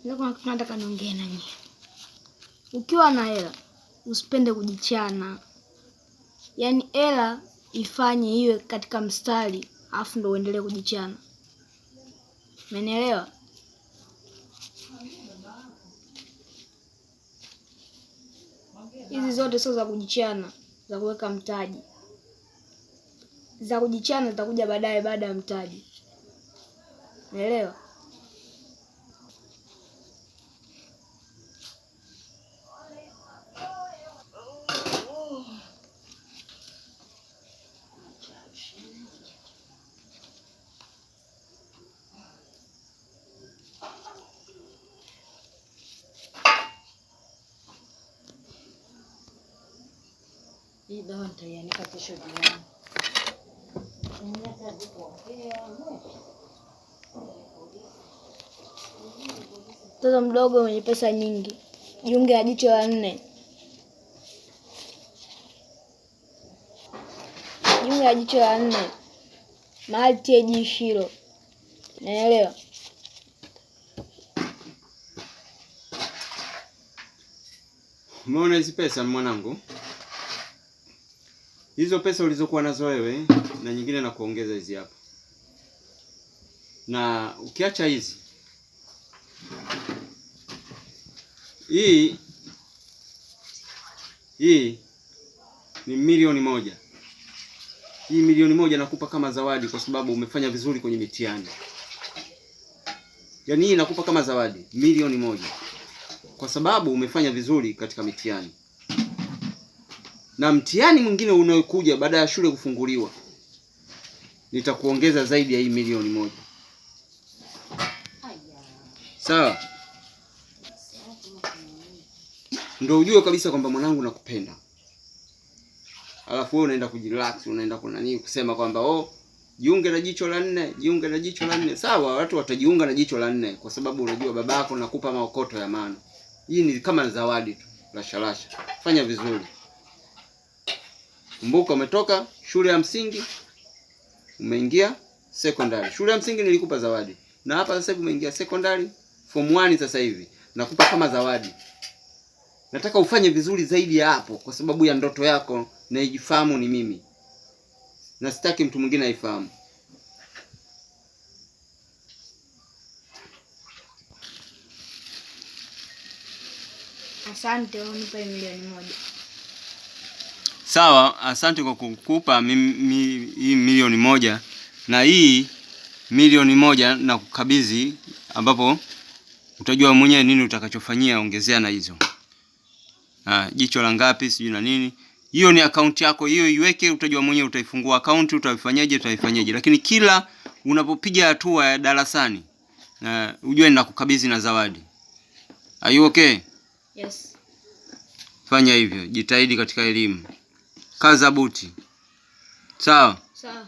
Leo kuna kitu nataka niongee na nyinyi. Ukiwa na hela, usipende kujichana. Yaani hela ifanye iwe katika mstari, afu ndo uendelee kujichana. Umenielewa? Hizi zote sio za kujichana, za kuweka mtaji. Za kujichana zitakuja baadaye baada ya mtaji. Umeelewa? Hii dawa nitaianika kesho jioni. Mtoto mdogo mwenye pesa nyingi. Jiunge na jicho la 4. Jiunge na jicho la 4. Mahali tie jishilo. Unaelewa? Umeona hizi pesa mwanangu? Hizo pesa ulizokuwa nazo wewe na nyingine na kuongeza hizi hapa. Na ukiacha hizi, hii ni 1,000,000. Hii 1,000,000 nakupa kama zawadi kwa sababu umefanya vizuri kwenye mitihani. Yaani hii nakupa kama zawadi 1,000,000 kwa sababu umefanya vizuri katika mitihani. Na mtihani mwingine unaokuja baada ya shule kufunguliwa, nitakuongeza zaidi ya hii 1,000,000. Sawa? Ndio ujue kabisa kwamba mwanangu nakupenda. Alafu wewe unaenda kujirelax, unaenda kuna nini kusema kwamba jiunge na jicho la 4, jiunge na jicho la 4. Sawa, watu watajiunga na jicho la 4 kwa sababu unajua babako nakupa maokoto ya maana. Hii ni kama zawadi tu, lasha. Fanya vizuri. Kumbuka umetoka shule ya msingi, umeingia secondary. Shule ya msingi nilikupa zawadi. Na hapa sasa hivi umeingia secondary, form 1 sasa hivi. Nakupa kama zawadi. Nataka ufanye vizuri zaidi ya hapo kwa sababu ya ndoto yako na ijifahamu ni mimi. Na sitaki mtu mwingine aifahamu. Asante unipa 1,000,000. Sawa, asante kwa kukupa hii 1,000,000 na hii 1,000,000 na kukabidhi ambapo utajua mwenyewe nini utakachofanyia ongezea na hizo. Jicho la ngapi sijui na nini. Hiyo ni account yako, hiyo iweke, utajua mwenyewe utaifungua account, utaifanyaje. Lakini kila unapopiga hatua ya darasani, ujue ninakukabidhi na zawadi. Are you okay? Yes. Fanya hivyo, jitahidi katika elimu. Kaza buti. Sawa? Sawa.